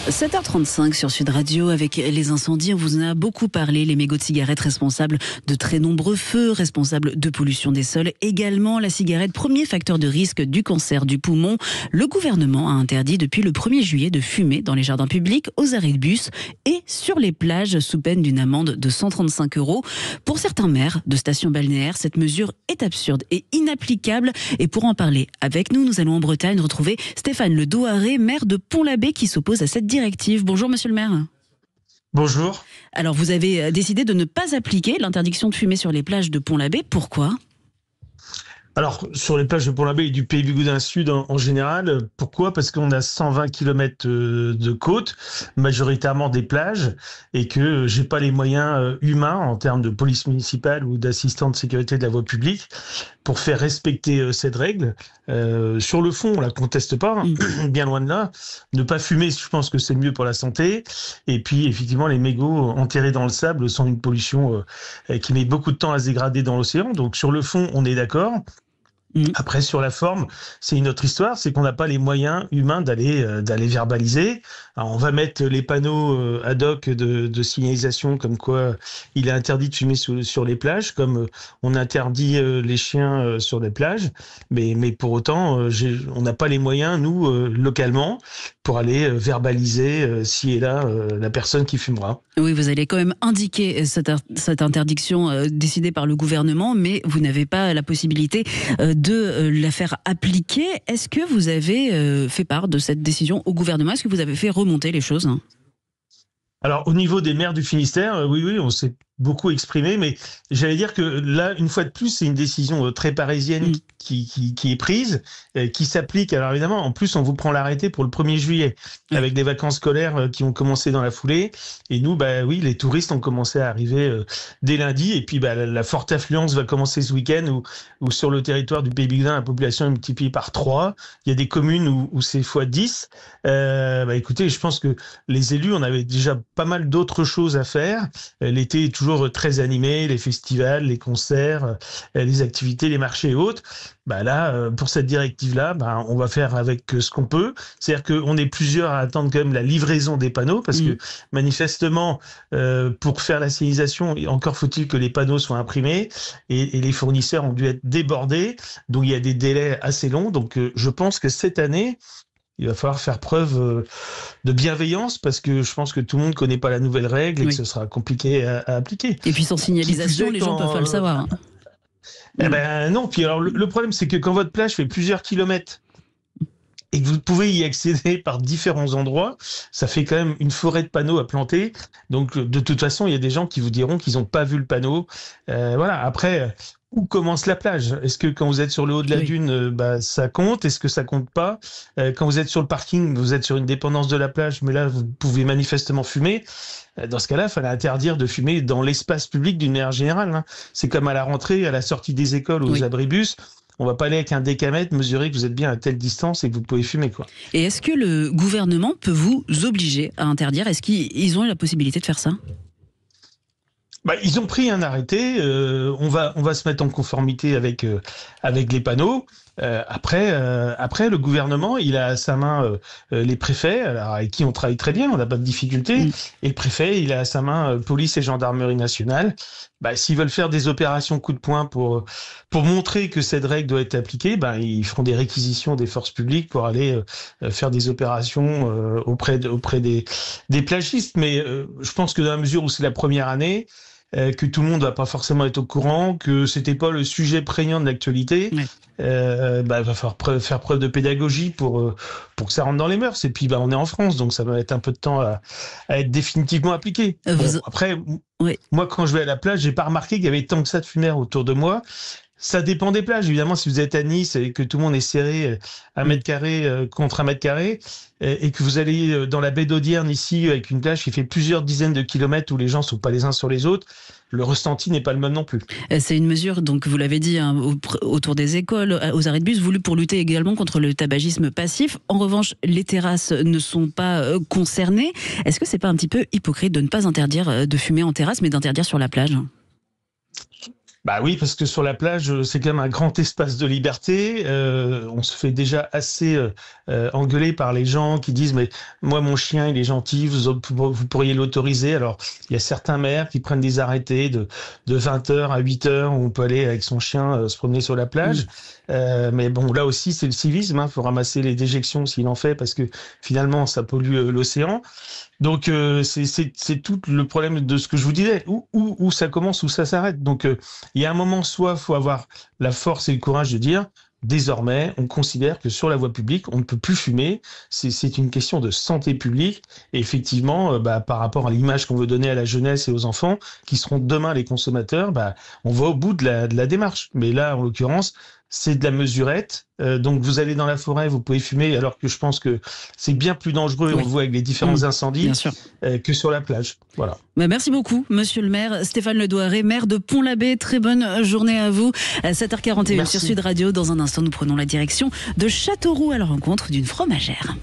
7h35 sur Sud Radio avec les incendies. On vous en a beaucoup parlé. Les mégots de cigarettes responsables de très nombreux feux, responsables de pollution des sols. Également la cigarette, premier facteur de risque du cancer du poumon. Le gouvernement a interdit depuis le 1er juillet de fumer dans les jardins publics, aux arrêts de bus et sur les plages sous peine d'une amende de 135 €. Pour certains maires de stations balnéaires, cette mesure est absurde et inapplicable. Et pour en parler avec nous, nous allons en Bretagne retrouver Stéphane Le Doharé, maire de Pont-l'Abbé, qui s'oppose à cette directive. Bonjour monsieur le maire. Bonjour. Alors vous avez décidé de ne pas appliquer l'interdiction de fumer sur les plages de Pont-l'Abbé. Pourquoi ? Alors, sur les plages de Pont-l'Abbé et du Pays Bigoudin Sud en général, pourquoi ? Parce qu'on a 120 km de côte, majoritairement des plages, et que j'ai pas les moyens humains en termes de police municipale ou d'assistants de sécurité de la voie publique pour faire respecter cette règle. Sur le fond, on la conteste pas, bien loin de là. Ne pas fumer, je pense que c'est mieux pour la santé. Et puis, effectivement, les mégots enterrés dans le sable sont une pollution qui met beaucoup de temps à se dégrader dans l'océan. Donc, sur le fond, on est d'accord. Après, sur la forme, c'est une autre histoire, c'est qu'on n'a pas les moyens humains d'aller verbaliser. Alors, on va mettre les panneaux ad hoc de signalisation comme quoi il est interdit de fumer sur les plages, comme on interdit les chiens sur les plages, mais pour autant, on n'a pas les moyens, nous, localement, pour aller verbaliser ci et là la personne qui fumera. Oui, vous allez quand même indiquer cette interdiction décidée par le gouvernement, mais vous n'avez pas la possibilité de la faire appliquer. Est-ce que vous avez fait part de cette décision au gouvernement ? Est-ce que vous avez fait remonter les choses ? Alors, au niveau des maires du Finistère, oui, on s'est beaucoup exprimé, mais j'allais dire que là, une fois de plus, c'est une décision très parisienne qui est prise, qui s'applique. Alors évidemment, en plus, on vous prend l'arrêté pour le 1er juillet, avec des vacances scolaires qui ont commencé dans la foulée. Et nous, oui, les touristes ont commencé à arriver dès lundi. Et puis, la forte affluence va commencer ce week-end où sur le territoire du Pays Bigoudin, la population est multipliée par 3. Il y a des communes où c'est fois 10. Écoutez, je pense que les élus, on avait déjà pas mal d'autres choses à faire. L'été est toujours très animé, les festivals, les concerts, les activités, les marchés et autres. Là, pour cette directive-là, on va faire avec ce qu'on peut. C'est-à-dire qu'on est plusieurs à attendre quand même la livraison des panneaux, parce que manifestement, pour faire la signalisation, encore faut-il que les panneaux soient imprimés, et les fournisseurs ont dû être débordés, donc il y a des délais assez longs. Donc je pense que cette année, il va falloir faire preuve de bienveillance, parce que je pense que tout le monde ne connaît pas la nouvelle règle et que ce sera compliqué à appliquer. Et puis sans signalisation, les gens ne peuvent pas le savoir. Non, puis alors le problème, c'est que quand votre plage fait plusieurs kilomètres et que vous pouvez y accéder par différents endroits, ça fait quand même une forêt de panneaux à planter. Donc de toute façon, il y a des gens qui vous diront qu'ils n'ont pas vu le panneau. Voilà. Après, où commence la plage ? Est-ce que quand vous êtes sur le haut de la dune, ça compte ? Est-ce que ça compte pas ? Quand vous êtes sur le parking, vous êtes sur une dépendance de la plage, mais là, vous pouvez manifestement fumer. Dans ce cas-là, il fallait interdire de fumer dans l'espace public d'une manière générale. C'est comme à la rentrée, à la sortie des écoles ou aux abribus. On va pas aller avec un décamètre mesurer que vous êtes bien à telle distance et que vous pouvez fumer, quoi. Et est-ce que le gouvernement peut vous obliger à interdire ? Est-ce qu'ils ont la possibilité de faire ça ? Ils ont pris un arrêté. On va se mettre en conformité avec les panneaux. Après, le gouvernement, il a à sa main les préfets, alors, avec qui on travaille très bien, on n'a pas de difficulté. Et le préfet, il a à sa main police et gendarmerie nationale. S'ils veulent faire des opérations coup de poing pour montrer que cette règle doit être appliquée, ils feront des réquisitions des forces publiques pour aller faire des opérations auprès des plagistes. Mais je pense que dans la mesure où c'est la première année, que tout le monde va pas forcément être au courant, que c'était pas le sujet prégnant de l'actualité, va falloir faire preuve de pédagogie pour que ça rentre dans les mœurs. Et puis on est en France, donc ça va mettre un peu de temps à être définitivement appliqué. Après, moi quand je vais à la plage, j'ai pas remarqué qu'il y avait tant que ça de fumeurs autour de moi. Ça dépend des plages. Évidemment, si vous êtes à Nice et que tout le monde est serré 1 mètre carré contre 1 mètre carré, et que vous allez dans la baie d'Audierne ici, avec une plage qui fait plusieurs dizaines de kilomètres où les gens sont pas les uns sur les autres, le ressenti n'est pas le même non plus. C'est une mesure, donc vous l'avez dit, autour des écoles, aux arrêts de bus, voulue pour lutter également contre le tabagisme passif. En revanche, les terrasses ne sont pas concernées. Est-ce que c'est pas un petit peu hypocrite de ne pas interdire de fumer en terrasse, mais d'interdire sur la plage ? Bah oui, parce que sur la plage, c'est quand même un grand espace de liberté. On se fait déjà assez engueuler par les gens qui disent mais moi mon chien il est gentil, vous pourriez l'autoriser. Alors il y a certains maires qui prennent des arrêtés de 20h à 8h où on peut aller avec son chien se promener sur la plage. Mais bon là aussi c'est le civisme, hein, faut ramasser les déjections s'il en fait parce que finalement ça pollue l'océan. Donc c'est tout le problème de ce que je vous disais, où ça commence, où ça s'arrête. Donc il y a un moment, soit faut avoir la force et le courage de dire, désormais, on considère que sur la voie publique, on ne peut plus fumer. C'est une question de santé publique. Et effectivement, par rapport à l'image qu'on veut donner à la jeunesse et aux enfants, qui seront demain les consommateurs, on va au bout de la démarche. Mais là, en l'occurrence, c'est de la mesurette. Donc vous allez dans la forêt, vous pouvez fumer, alors que je pense que c'est bien plus dangereux, on le voit avec les différents incendies, que sur la plage. Voilà. Merci beaucoup, monsieur le maire. Stéphane Le Douaret, maire de Pont-l'Abbé. Très bonne journée à vous. 7h41 sur Sud Radio. Dans un instant, nous prenons la direction de Châteauroux à la rencontre d'une fromagère.